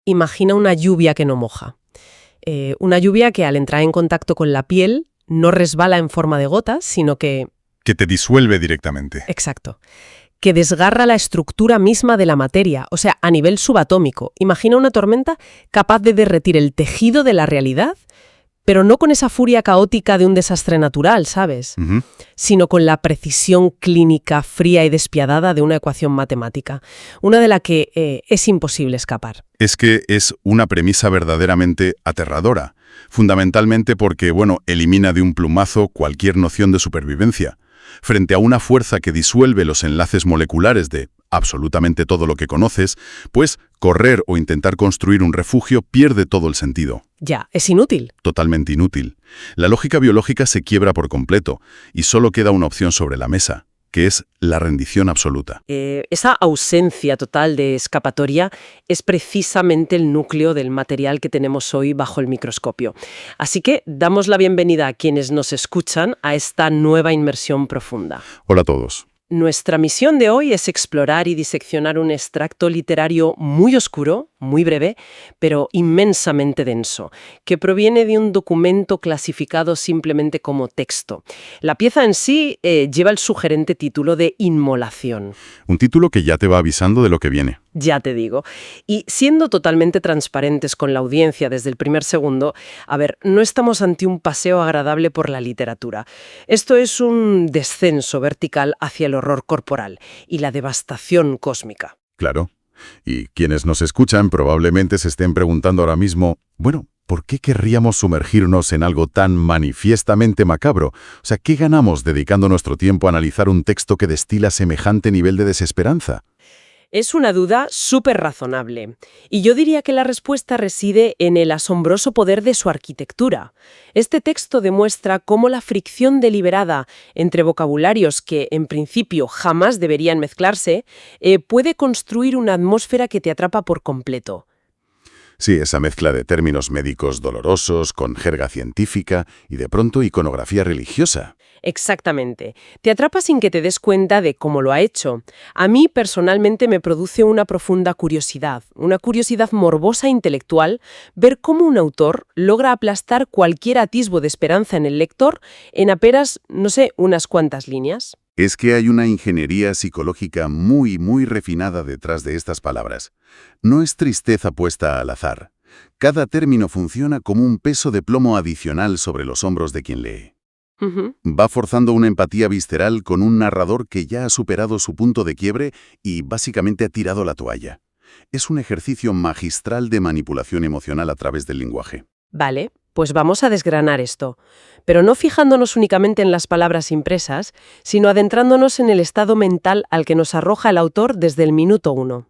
Imagina una lluvia que no moja. Una lluvia que al entrar en contacto con la piel no resbala en forma de gotas, sino que... Que te disuelve directamente. Exacto. Que desgarra la estructura misma de la materia, o sea, a nivel subatómico. Imagina una tormenta capaz de derretir el tejido de la realidad, pero no con esa furia caótica de un desastre natural, ¿sabes? Sino con la precisión clínica fría y despiadada de una ecuación matemática, una de la que es imposible escapar. Es que es una premisa verdaderamente aterradora, fundamentalmente porque, elimina de un plumazo cualquier noción de supervivencia. Frente a una fuerza que disuelve los enlaces moleculares de absolutamente todo lo que conoces, pues correr o intentar construir un refugio pierde todo el sentido. Ya, es inútil. Totalmente inútil. La lógica biológica se quiebra por completo y solo queda una opción sobre la mesa, que es la rendición absoluta. Esa ausencia total de escapatoria es precisamente el núcleo del material que tenemos hoy bajo el microscopio. Así que damos la bienvenida a quienes nos escuchan a esta nueva inmersión profunda. Hola a todos. Nuestra misión de hoy es explorar y diseccionar un extracto literario muy oscuro, muy breve, pero inmensamente denso, que proviene de un documento clasificado simplemente como texto. La pieza en sí lleva el sugerente título de Inmolación. Un título que ya te va avisando de lo que viene. Ya te digo. Y siendo totalmente transparentes con la audiencia desde el primer segundo, no estamos ante un paseo agradable por la literatura. Esto es un descenso vertical hacia el horror corporal y la devastación cósmica. Claro. Y quienes nos escuchan probablemente se estén preguntando ahora mismo, ¿por qué querríamos sumergirnos en algo tan manifiestamente macabro? O sea, ¿qué ganamos dedicando nuestro tiempo a analizar un texto que destila semejante nivel de desesperanza? Es una duda súper razonable. Y yo diría que la respuesta reside en el asombroso poder de su arquitectura. Este texto demuestra cómo la fricción deliberada entre vocabularios que, en principio, jamás deberían mezclarse, puede construir una atmósfera que te atrapa por completo. Sí, esa mezcla de términos médicos dolorosos con jerga científica y de pronto iconografía religiosa. Exactamente. Te atrapa sin que te des cuenta de cómo lo ha hecho. A mí, personalmente, me produce una profunda curiosidad, una curiosidad morbosa e intelectual, ver cómo un autor logra aplastar cualquier atisbo de esperanza en el lector en apenas, unas cuantas líneas. Es que hay una ingeniería psicológica muy, muy refinada detrás de estas palabras. No es tristeza puesta al azar. Cada término funciona como un peso de plomo adicional sobre los hombros de quien lee. Va forzando una empatía visceral con un narrador que ya ha superado su punto de quiebre y básicamente ha tirado la toalla. Es un ejercicio magistral de manipulación emocional a través del lenguaje. Vale, pues vamos a desgranar esto, pero no fijándonos únicamente en las palabras impresas, sino adentrándonos en el estado mental al que nos arroja el autor desde el minuto 1.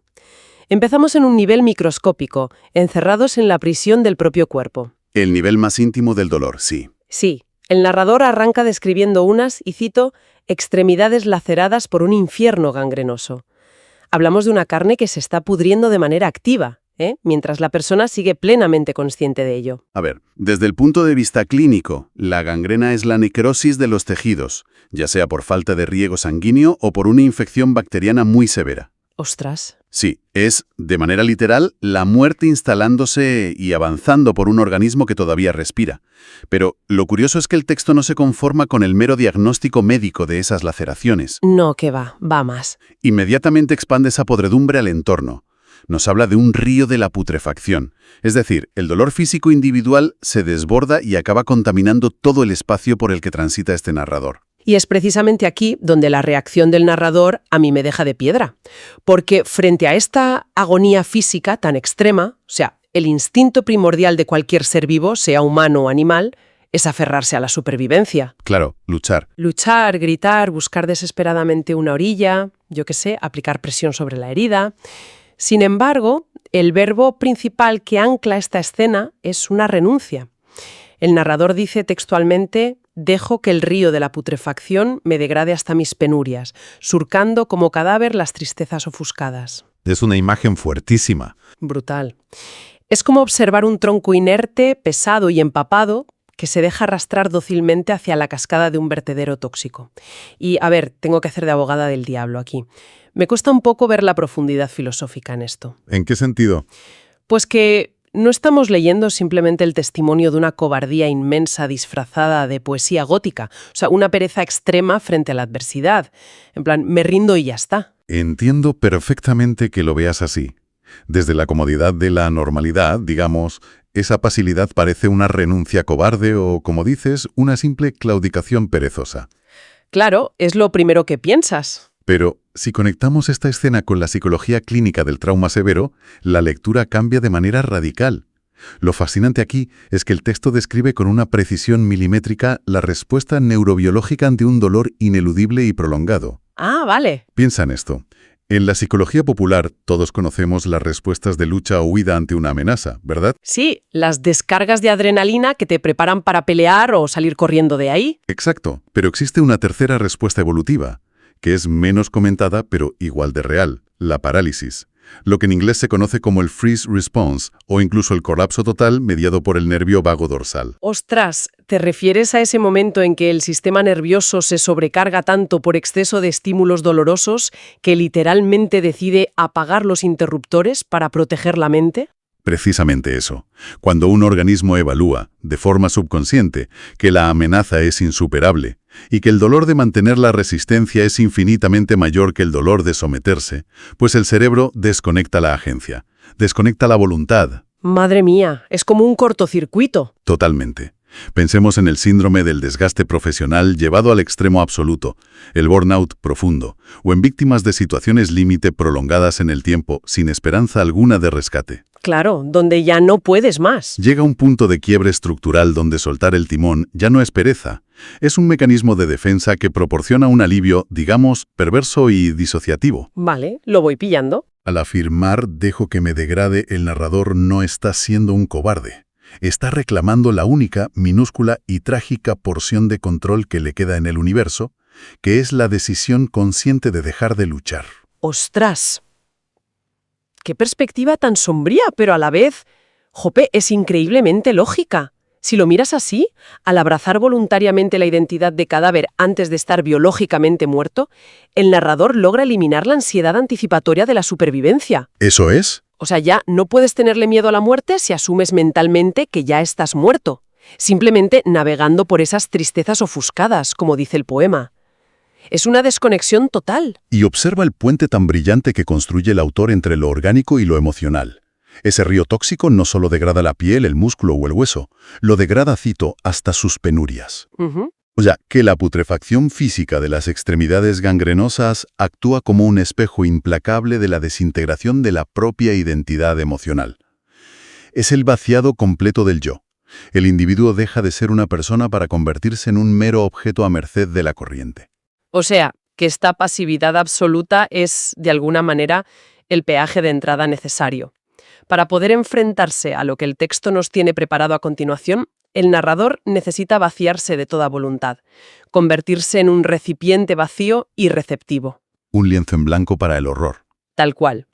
Empezamos en un nivel microscópico, encerrados en la prisión del propio cuerpo. El nivel más íntimo del dolor, sí. Sí. El narrador arranca describiendo unas, y cito, extremidades laceradas por un infierno gangrenoso. Hablamos de una carne que se está pudriendo de manera activa, mientras la persona sigue plenamente consciente de ello. Desde el punto de vista clínico, la gangrena es la necrosis de los tejidos, ya sea por falta de riego sanguíneo o por una infección bacteriana muy severa. ¡Ostras! Sí, es, de manera literal, la muerte instalándose y avanzando por un organismo que todavía respira. Pero lo curioso es que el texto no se conforma con el mero diagnóstico médico de esas laceraciones. No, que va más. Inmediatamente expande esa podredumbre al entorno. Nos habla de un río de la putrefacción. Es decir, el dolor físico individual se desborda y acaba contaminando todo el espacio por el que transita este narrador. Y es precisamente aquí donde la reacción del narrador a mí me deja de piedra. Porque frente a esta agonía física tan extrema, o sea, el instinto primordial de cualquier ser vivo, sea humano o animal, es aferrarse a la supervivencia. Claro, luchar. Luchar, gritar, buscar desesperadamente una orilla, aplicar presión sobre la herida. Sin embargo, el verbo principal que ancla esta escena es una renuncia. El narrador dice textualmente: «Dejo que el río de la putrefacción me degrade hasta mis penurias, surcando como cadáver las tristezas ofuscadas». Es una imagen fuertísima. Brutal. Es como observar un tronco inerte, pesado y empapado, que se deja arrastrar dócilmente hacia la cascada de un vertedero tóxico. Y, tengo que hacer de abogada del diablo aquí. Me cuesta un poco ver la profundidad filosófica en esto. ¿En qué sentido? Pues que no estamos leyendo simplemente el testimonio de una cobardía inmensa disfrazada de poesía gótica, o sea, una pereza extrema frente a la adversidad. En plan, me rindo y ya está. Entiendo perfectamente que lo veas así. Desde la comodidad de la normalidad, digamos, esa pasividad parece una renuncia cobarde o, como dices, una simple claudicación perezosa. Claro, es lo primero que piensas. Pero, si conectamos esta escena con la psicología clínica del trauma severo, la lectura cambia de manera radical. Lo fascinante aquí es que el texto describe con una precisión milimétrica la respuesta neurobiológica ante un dolor ineludible y prolongado. Ah, vale. Piensa en esto. En la psicología popular, todos conocemos las respuestas de lucha o huida ante una amenaza, ¿verdad? Sí, las descargas de adrenalina que te preparan para pelear o salir corriendo de ahí. Exacto, pero existe una tercera respuesta evolutiva, que es menos comentada pero igual de real, la parálisis. Lo que en inglés se conoce como el freeze response o incluso el colapso total mediado por el nervio vago dorsal. Ostras, ¿te refieres a ese momento en que el sistema nervioso se sobrecarga tanto por exceso de estímulos dolorosos que literalmente decide apagar los interruptores para proteger la mente? Precisamente eso. Cuando un organismo evalúa, de forma subconsciente, que la amenaza es insuperable y que el dolor de mantener la resistencia es infinitamente mayor que el dolor de someterse, pues el cerebro desconecta la agencia, desconecta la voluntad. Madre mía, es como un cortocircuito. Totalmente. Pensemos en el síndrome del desgaste profesional llevado al extremo absoluto, el burnout profundo, o en víctimas de situaciones límite prolongadas en el tiempo sin esperanza alguna de rescate. Claro, donde ya no puedes más. Llega un punto de quiebre estructural donde soltar el timón ya no es pereza. Es un mecanismo de defensa que proporciona un alivio, digamos, perverso y disociativo. Vale, lo voy pillando. Al afirmar «dejo que me degrade», el narrador no está siendo un cobarde. Está reclamando la única, minúscula y trágica porción de control que le queda en el universo, que es la decisión consciente de dejar de luchar. ¡Ostras! ¡Qué perspectiva tan sombría, pero a la vez, jope, es increíblemente lógica! Si lo miras así, al abrazar voluntariamente la identidad de cadáver antes de estar biológicamente muerto, el narrador logra eliminar la ansiedad anticipatoria de la supervivencia. ¿Eso es? O sea, ya no puedes tenerle miedo a la muerte si asumes mentalmente que ya estás muerto, simplemente navegando por esas tristezas ofuscadas, como dice el poema. Es una desconexión total. Y observa el puente tan brillante que construye el autor entre lo orgánico y lo emocional. Ese río tóxico no solo degrada la piel, el músculo o el hueso, lo degrada, cito, hasta sus penurias. O sea, que la putrefacción física de las extremidades gangrenosas actúa como un espejo implacable de la desintegración de la propia identidad emocional. Es el vaciado completo del yo. El individuo deja de ser una persona para convertirse en un mero objeto a merced de la corriente. O sea, que esta pasividad absoluta es, de alguna manera, el peaje de entrada necesario. Para poder enfrentarse a lo que el texto nos tiene preparado a continuación, el narrador necesita vaciarse de toda voluntad, convertirse en un recipiente vacío y receptivo. Un lienzo en blanco para el horror. Tal cual.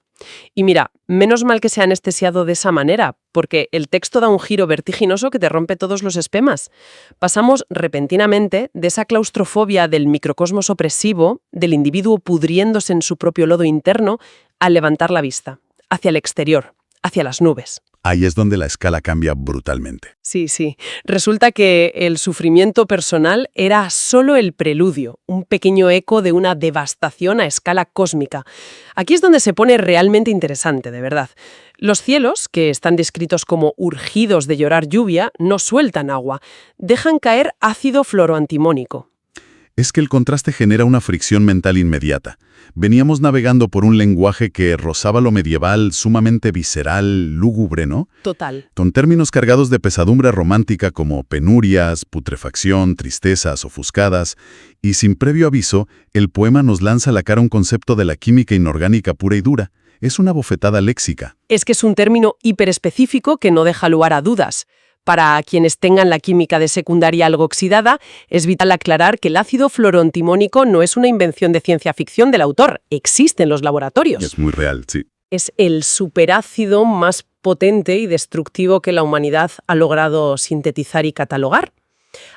Y mira, menos mal que se ha anestesiado de esa manera, porque el texto da un giro vertiginoso que te rompe todos los esquemas. Pasamos repentinamente de esa claustrofobia del microcosmos opresivo, del individuo pudriéndose en su propio lodo interno, a levantar la vista, hacia el exterior, hacia las nubes. Ahí es donde la escala cambia brutalmente. Sí, sí. Resulta que el sufrimiento personal era solo el preludio, un pequeño eco de una devastación a escala cósmica. Aquí es donde se pone realmente interesante, de verdad. Los cielos, que están descritos como urgidos de llorar lluvia, no sueltan agua, dejan caer ácido fluoroantimónico. Es que el contraste genera una fricción mental inmediata. Veníamos navegando por un lenguaje que rozaba lo medieval, sumamente visceral, lúgubre, ¿no? Total. Con términos cargados de pesadumbre romántica como penurias, putrefacción, tristezas ofuscadas, y sin previo aviso, el poema nos lanza a la cara un concepto de la química inorgánica pura y dura. Es una bofetada léxica. Es que es un término hiperespecífico que no deja lugar a dudas. Para quienes tengan la química de secundaria algo oxidada, es vital aclarar que el ácido fluoroantimónico no es una invención de ciencia ficción del autor, existe en los laboratorios. Es muy real, sí. Es el superácido más potente y destructivo que la humanidad ha logrado sintetizar y catalogar.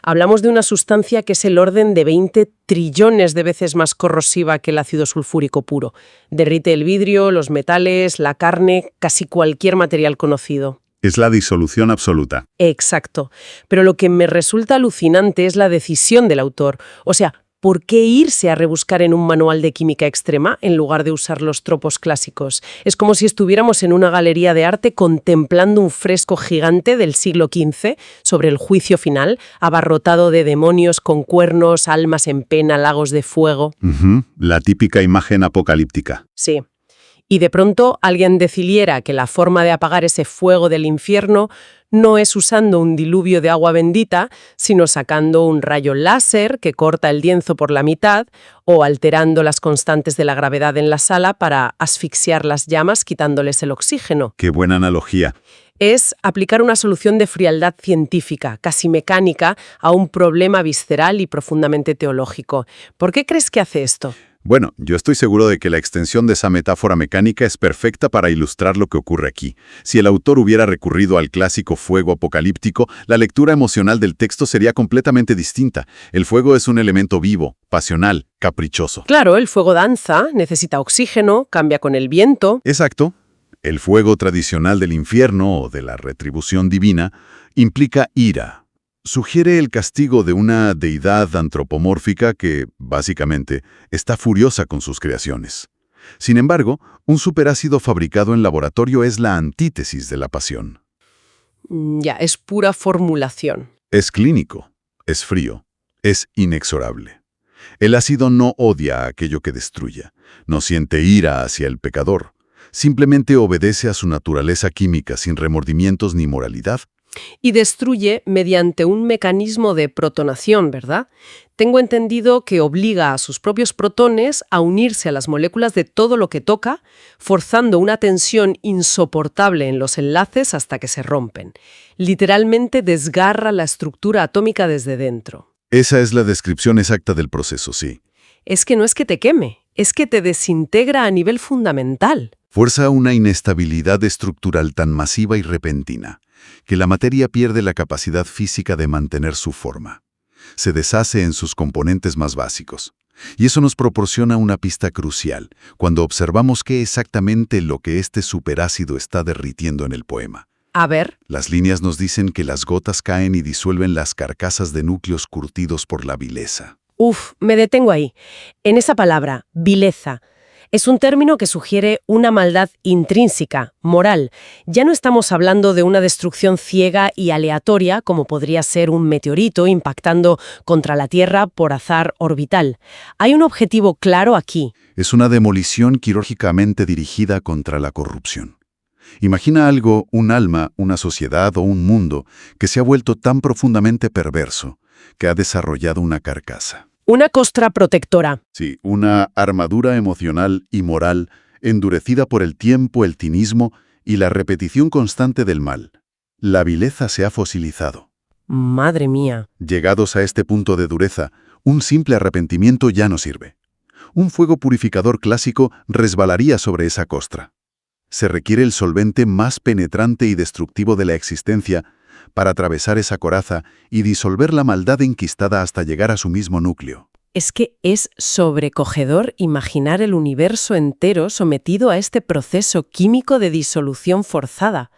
Hablamos de una sustancia que es el orden de 20 trillones de veces más corrosiva que el ácido sulfúrico puro. Derrite el vidrio, los metales, la carne, casi cualquier material conocido. Es la disolución absoluta. Exacto. Pero lo que me resulta alucinante es la decisión del autor. O sea, ¿por qué irse a rebuscar en un manual de química extrema en lugar de usar los tropos clásicos? Es como si estuviéramos en una galería de arte contemplando un fresco gigante del siglo XV sobre el juicio final, abarrotado de demonios con cuernos, almas en pena, lagos de fuego. La típica imagen apocalíptica. Sí. Y de pronto alguien decidiera que la forma de apagar ese fuego del infierno no es usando un diluvio de agua bendita, sino sacando un rayo láser que corta el lienzo por la mitad o alterando las constantes de la gravedad en la sala para asfixiar las llamas quitándoles el oxígeno. Qué buena analogía. Es aplicar una solución de frialdad científica, casi mecánica, a un problema visceral y profundamente teológico. ¿Por qué crees que hace esto? Bueno, yo estoy seguro de que la extensión de esa metáfora mecánica es perfecta para ilustrar lo que ocurre aquí. Si el autor hubiera recurrido al clásico fuego apocalíptico, la lectura emocional del texto sería completamente distinta. El fuego es un elemento vivo, pasional, caprichoso. Claro, el fuego danza, necesita oxígeno, cambia con el viento. Exacto. El fuego tradicional del infierno o de la retribución divina implica ira. Sugiere el castigo de una deidad antropomórfica que, básicamente, está furiosa con sus creaciones. Sin embargo, un superácido fabricado en laboratorio es la antítesis de la pasión. Ya, es pura formulación. Es clínico, es frío, es inexorable. El ácido no odia a aquello que destruya, no siente ira hacia el pecador, simplemente obedece a su naturaleza química sin remordimientos ni moralidad. Y destruye mediante un mecanismo de protonación, ¿verdad? Tengo entendido que obliga a sus propios protones a unirse a las moléculas de todo lo que toca, forzando una tensión insoportable en los enlaces hasta que se rompen. Literalmente desgarra la estructura atómica desde dentro. Esa es la descripción exacta del proceso, sí. Es que no es que te queme, es que te desintegra a nivel fundamental. Fuerza una inestabilidad estructural tan masiva y repentina que la materia pierde la capacidad física de mantener su forma. Se deshace en sus componentes más básicos. Y eso nos proporciona una pista crucial cuando observamos qué exactamente lo que este superácido está derritiendo en el poema. A ver. Las líneas nos dicen que las gotas caen y disuelven las carcasas de núcleos curtidos por la vileza. Me detengo ahí. En esa palabra, vileza. Es un término que sugiere una maldad intrínseca, moral. Ya no estamos hablando de una destrucción ciega y aleatoria, como podría ser un meteorito impactando contra la Tierra por azar orbital. Hay un objetivo claro aquí. Es una demolición quirúrgicamente dirigida contra la corrupción. Imagina algo, un alma, una sociedad o un mundo que se ha vuelto tan profundamente perverso que ha desarrollado una carcasa. Una costra protectora. Sí, una armadura emocional y moral endurecida por el tiempo, el cinismo y la repetición constante del mal. La vileza se ha fosilizado. Madre mía. Llegados a este punto de dureza, un simple arrepentimiento ya no sirve. Un fuego purificador clásico resbalaría sobre esa costra. Se requiere el solvente más penetrante y destructivo de la existencia para atravesar esa coraza y disolver la maldad enquistada hasta llegar a su mismo núcleo. Es que es sobrecogedor imaginar el universo entero sometido a este proceso químico de disolución forzada.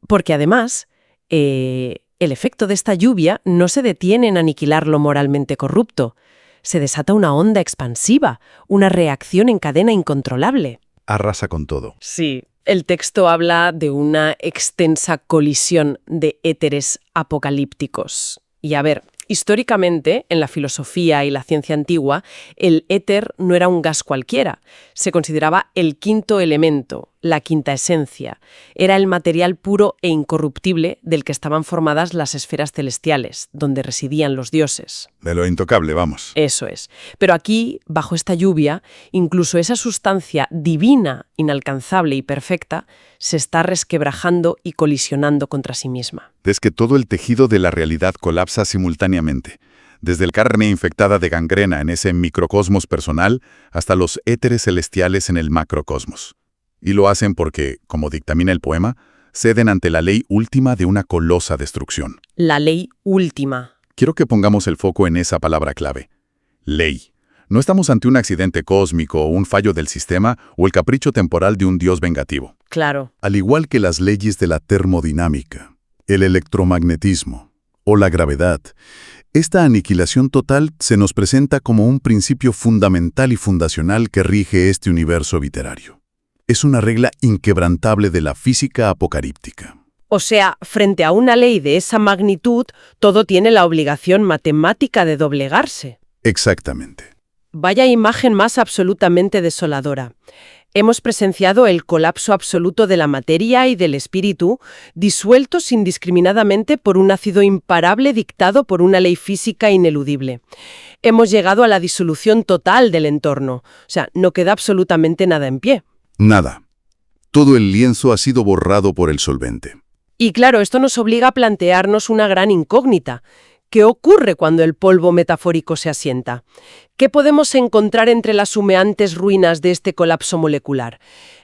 Porque además, el efecto de esta lluvia no se detiene en aniquilar lo moralmente corrupto. Se desata una onda expansiva, una reacción en cadena incontrolable. Arrasa con todo. Sí. El texto habla de una extensa colisión de éteres apocalípticos. Y a ver, históricamente, en la filosofía y la ciencia antigua, el éter no era un gas cualquiera. Se consideraba el quinto elemento, la quinta esencia. Era el material puro e incorruptible del que estaban formadas las esferas celestiales, donde residían los dioses. De lo intocable, vamos. Eso es. Pero aquí, bajo esta lluvia, incluso esa sustancia divina, inalcanzable y perfecta, se está resquebrajando y colisionando contra sí misma. Es que todo el tejido de la realidad colapsa simultáneamente, desde la carne infectada de gangrena en ese microcosmos personal hasta los éteres celestiales en el macrocosmos. Y lo hacen porque, como dictamina el poema, ceden ante la ley última de una colosa destrucción. La ley última. Quiero que pongamos el foco en esa palabra clave. Ley. No estamos ante un accidente cósmico, un fallo del sistema o el capricho temporal de un dios vengativo. Claro. Al igual que las leyes de la termodinámica, el electromagnetismo o la gravedad, esta aniquilación total se nos presenta como un principio fundamental y fundacional que rige este universo literario. Es una regla inquebrantable de la física apocalíptica. O sea, frente a una ley de esa magnitud, todo tiene la obligación matemática de doblegarse. Exactamente. Vaya imagen más absolutamente desoladora. Hemos presenciado el colapso absoluto de la materia y del espíritu, disueltos indiscriminadamente por un ácido imparable dictado por una ley física ineludible. Hemos llegado a la disolución total del entorno. O sea, no queda absolutamente nada en pie. Nada. Todo el lienzo ha sido borrado por el solvente. Y claro, esto nos obliga a plantearnos una gran incógnita. ¿Qué ocurre cuando el polvo metafórico se asienta? ¿Qué podemos encontrar entre las humeantes ruinas de este colapso molecular?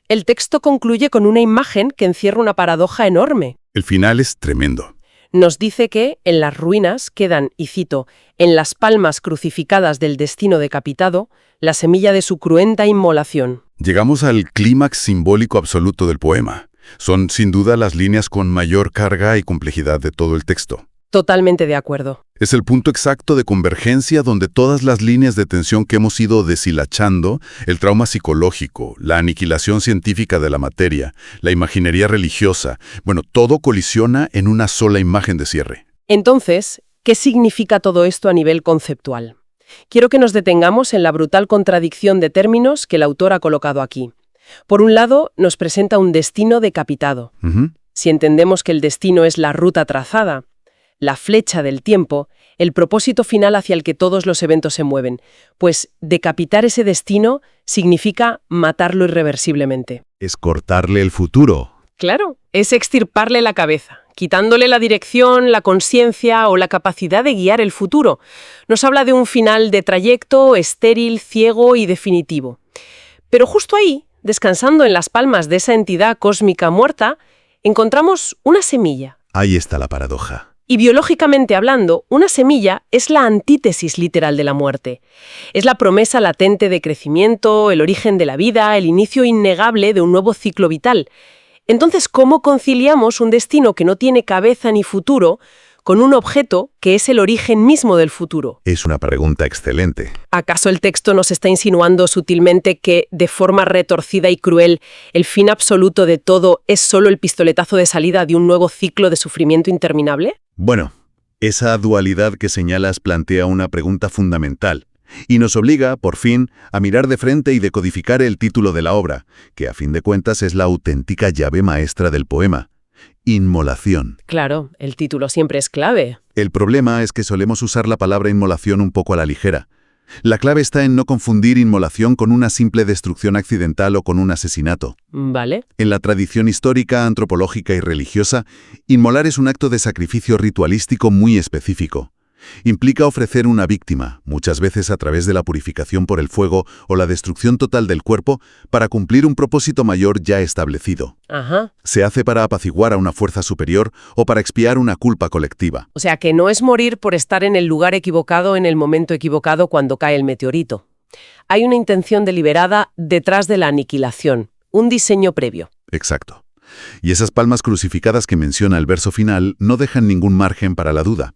El texto concluye con una imagen que encierra una paradoja enorme. El final es tremendo. Nos dice que, en las ruinas, quedan, y cito, en las palmas crucificadas del destino decapitado, la semilla de su cruenta inmolación. Llegamos al clímax simbólico absoluto del poema. Son, sin duda, las líneas con mayor carga y complejidad de todo el texto. Totalmente de acuerdo. Es el punto exacto de convergencia donde todas las líneas de tensión que hemos ido deshilachando, el trauma psicológico, la aniquilación científica de la materia, la imaginería religiosa, todo colisiona en una sola imagen de cierre. Entonces, ¿qué significa todo esto a nivel conceptual? Quiero que nos detengamos en la brutal contradicción de términos que el autor ha colocado aquí. Por un lado, nos presenta un destino decapitado. Si entendemos que el destino es la ruta trazada, la flecha del tiempo, el propósito final hacia el que todos los eventos se mueven, pues decapitar ese destino significa matarlo irreversiblemente. Es cortarle el futuro. Claro, es extirparle la cabeza, quitándole la dirección, la conciencia o la capacidad de guiar el futuro. Nos habla de un final de trayecto estéril, ciego y definitivo. Pero justo ahí, descansando en las palmas de esa entidad cósmica muerta, encontramos una semilla. Ahí está la paradoja. Y biológicamente hablando, una semilla es la antítesis literal de la muerte. Es la promesa latente de crecimiento, el origen de la vida, el inicio innegable de un nuevo ciclo vital. Entonces, ¿cómo conciliamos un destino que no tiene cabeza ni futuro con un objeto que es el origen mismo del futuro? Es una pregunta excelente. ¿Acaso el texto nos está insinuando sutilmente que, de forma retorcida y cruel, el fin absoluto de todo es solo el pistoletazo de salida de un nuevo ciclo de sufrimiento interminable? Esa dualidad que señalas plantea una pregunta fundamental y nos obliga, por fin, a mirar de frente y decodificar el título de la obra, que a fin de cuentas es la auténtica llave maestra del poema. Inmolación. Claro, el título siempre es clave. El problema es que solemos usar la palabra inmolación un poco a la ligera. La clave está en no confundir inmolación con una simple destrucción accidental o con un asesinato. ¿Vale? En la tradición histórica, antropológica y religiosa, inmolar es un acto de sacrificio ritualístico muy específico. Implica ofrecer una víctima, muchas veces a través de la purificación por el fuego o la destrucción total del cuerpo, para cumplir un propósito mayor ya establecido. Ajá. Se hace para apaciguar a una fuerza superior o para expiar una culpa colectiva. O sea, que no es morir por estar en el lugar equivocado en el momento equivocado cuando cae el meteorito. Hay una intención deliberada detrás de la aniquilación, un diseño previo. Exacto. Y esas palmas crucificadas que menciona el verso final no dejan ningún margen para la duda.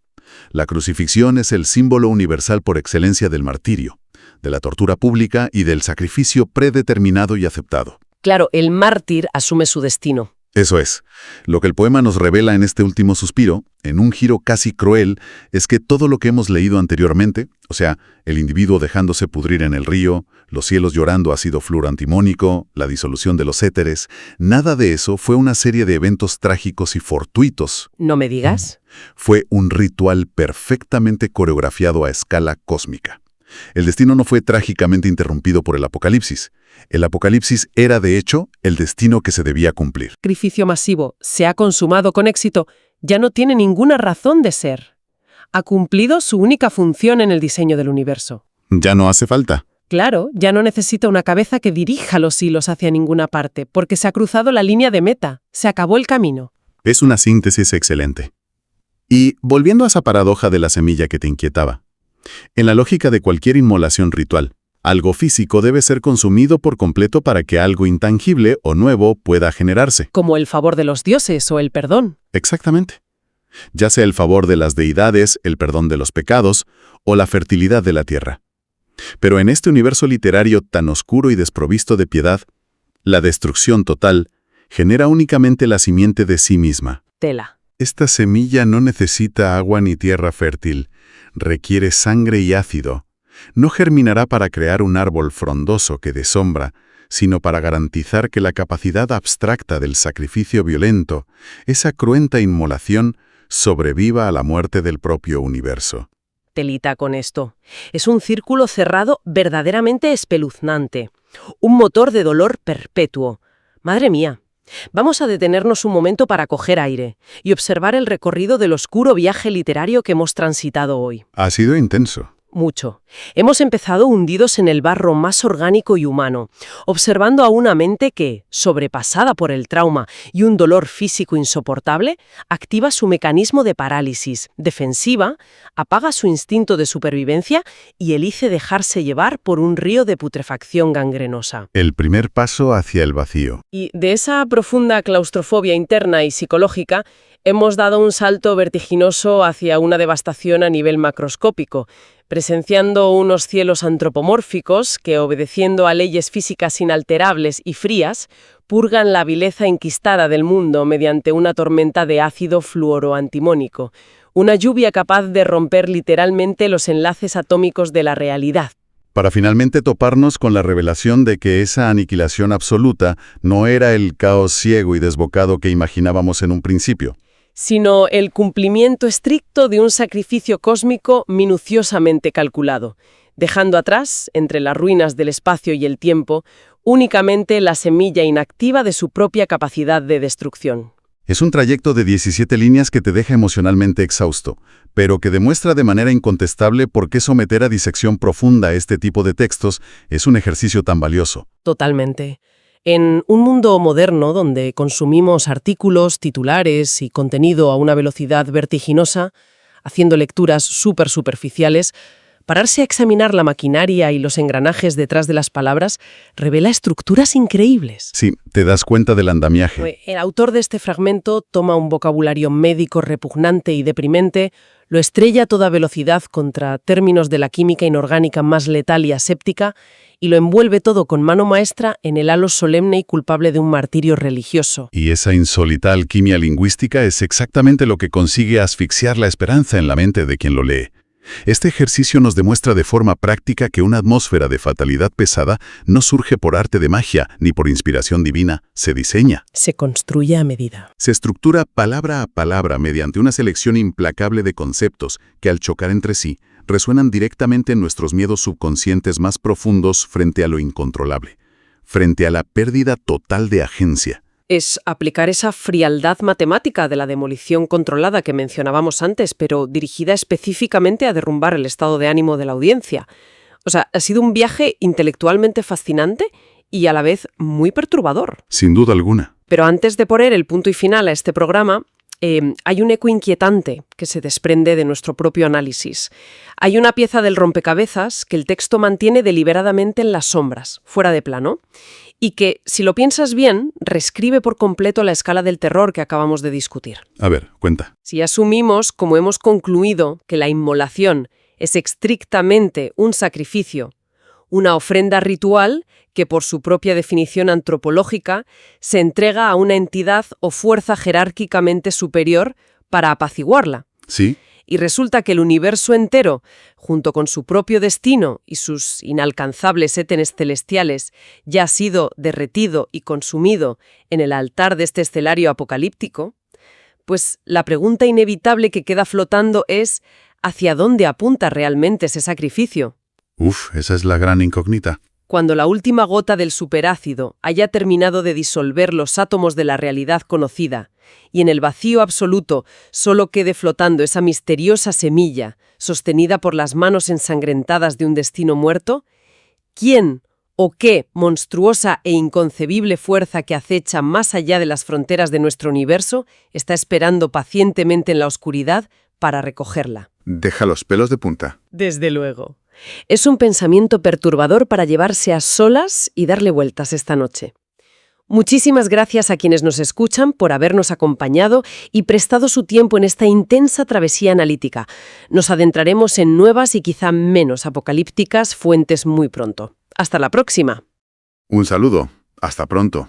La crucifixión es el símbolo universal por excelencia del martirio, de la tortura pública y del sacrificio predeterminado y aceptado. Claro, el mártir asume su destino. Eso es. Lo que el poema nos revela en este último suspiro, en un giro casi cruel, es que todo lo que hemos leído anteriormente, o sea, el individuo dejándose pudrir en el río, los cielos llorando ácido flúor antimónico, la disolución de los éteres, nada de eso fue una serie de eventos trágicos y fortuitos. ¿No me digas? Fue un ritual perfectamente coreografiado a escala cósmica. El destino no fue trágicamente interrumpido por el apocalipsis. El apocalipsis era, de hecho, el destino que se debía cumplir. Sacrificio masivo se ha consumado con éxito, ya no tiene ninguna razón de ser. Ha cumplido su única función en el diseño del universo. Ya no hace falta. Claro, ya no necesita una cabeza que dirija los hilos hacia ninguna parte, porque se ha cruzado la línea de meta, se acabó el camino. Es una síntesis excelente. Y volviendo a esa paradoja de la semilla que te inquietaba. En la lógica de cualquier inmolación ritual, algo físico debe ser consumido por completo para que algo intangible o nuevo pueda generarse. Como el favor de los dioses o el perdón. Exactamente. Ya sea el favor de las deidades, el perdón de los pecados o la fertilidad de la tierra. Pero en este universo literario tan oscuro y desprovisto de piedad, la destrucción total genera únicamente la simiente de sí misma. Tela. Esta semilla no necesita agua ni tierra fértil, requiere sangre y ácido. No germinará para crear un árbol frondoso que dé sombra, sino para garantizar que la capacidad abstracta del sacrificio violento, esa cruenta inmolación, sobreviva a la muerte del propio universo. Telita con esto. Es un círculo cerrado verdaderamente espeluznante. Un motor de dolor perpetuo. Madre mía. Vamos a detenernos un momento para coger aire y observar el recorrido del oscuro viaje literario que hemos transitado hoy. Ha sido intenso. Mucho. Hemos empezado hundidos en el barro más orgánico y humano, observando a una mente que, sobrepasada por el trauma y un dolor físico insoportable, activa su mecanismo de parálisis defensiva, apaga su instinto de supervivencia y elige dejarse llevar por un río de putrefacción gangrenosa. El primer paso hacia el vacío. Y de esa profunda claustrofobia interna y psicológica, hemos dado un salto vertiginoso hacia una devastación a nivel macroscópico, presenciando unos cielos antropomórficos que, obedeciendo a leyes físicas inalterables y frías, purgan la vileza enquistada del mundo mediante una tormenta de ácido fluoroantimónico, una lluvia capaz de romper literalmente los enlaces atómicos de la realidad. Para finalmente toparnos con la revelación de que esa aniquilación absoluta no era el caos ciego y desbocado que imaginábamos en un principio, sino el cumplimiento estricto de un sacrificio cósmico minuciosamente calculado, dejando atrás, entre las ruinas del espacio y el tiempo, únicamente la semilla inactiva de su propia capacidad de destrucción. Es un trayecto de 17 líneas que te deja emocionalmente exhausto, pero que demuestra de manera incontestable por qué someter a disección profunda este tipo de textos es un ejercicio tan valioso. Totalmente. En un mundo moderno donde consumimos artículos, titulares y contenido a una velocidad vertiginosa, haciendo lecturas súper superficiales, pararse a examinar la maquinaria y los engranajes detrás de las palabras revela estructuras increíbles. Sí, te das cuenta del andamiaje. El autor de este fragmento toma un vocabulario médico repugnante y deprimente, lo estrella a toda velocidad contra términos de la química inorgánica más letal y aséptica y lo envuelve todo con mano maestra en el halo solemne y culpable de un martirio religioso. Y esa insólita alquimia lingüística es exactamente lo que consigue asfixiar la esperanza en la mente de quien lo lee. Este ejercicio nos demuestra de forma práctica que una atmósfera de fatalidad pesada no surge por arte de magia ni por inspiración divina, se diseña. Se construye a medida. Se estructura palabra a palabra mediante una selección implacable de conceptos que al chocar entre sí resuenan directamente en nuestros miedos subconscientes más profundos frente a lo incontrolable, frente a la pérdida total de agencia. Es aplicar esa frialdad matemática de la demolición controlada que mencionábamos antes, pero dirigida específicamente a derrumbar el estado de ánimo de la audiencia. O sea, ha sido un viaje intelectualmente fascinante y a la vez muy perturbador. Sin duda alguna. Pero antes de poner el punto y final a este programa, hay un eco inquietante que se desprende de nuestro propio análisis. Hay una pieza del rompecabezas que el texto mantiene deliberadamente en las sombras, fuera de plano, y que, si lo piensas bien, reescribe por completo la escala del terror que acabamos de discutir. A ver, cuenta. Si asumimos, como hemos concluido, que la inmolación es estrictamente un sacrificio, una ofrenda ritual que por su propia definición antropológica se entrega a una entidad o fuerza jerárquicamente superior para apaciguarla. Sí. Y resulta que el universo entero, junto con su propio destino y sus inalcanzables étenes celestiales, ya ha sido derretido y consumido en el altar de este escenario apocalíptico, pues la pregunta inevitable que queda flotando es ¿hacia dónde apunta realmente ese sacrificio? Esa es la gran incógnita. Cuando la última gota del superácido haya terminado de disolver los átomos de la realidad conocida y en el vacío absoluto solo quede flotando esa misteriosa semilla sostenida por las manos ensangrentadas de un destino muerto, ¿quién ¿O qué monstruosa e inconcebible fuerza que acecha más allá de las fronteras de nuestro universo está esperando pacientemente en la oscuridad para recogerla? Deja los pelos de punta. Desde luego. Es un pensamiento perturbador para llevarse a solas y darle vueltas esta noche. Muchísimas gracias a quienes nos escuchan por habernos acompañado y prestado su tiempo en esta intensa travesía analítica. Nos adentraremos en nuevas y quizá menos apocalípticas fuentes muy pronto. Hasta la próxima. Un saludo. Hasta pronto.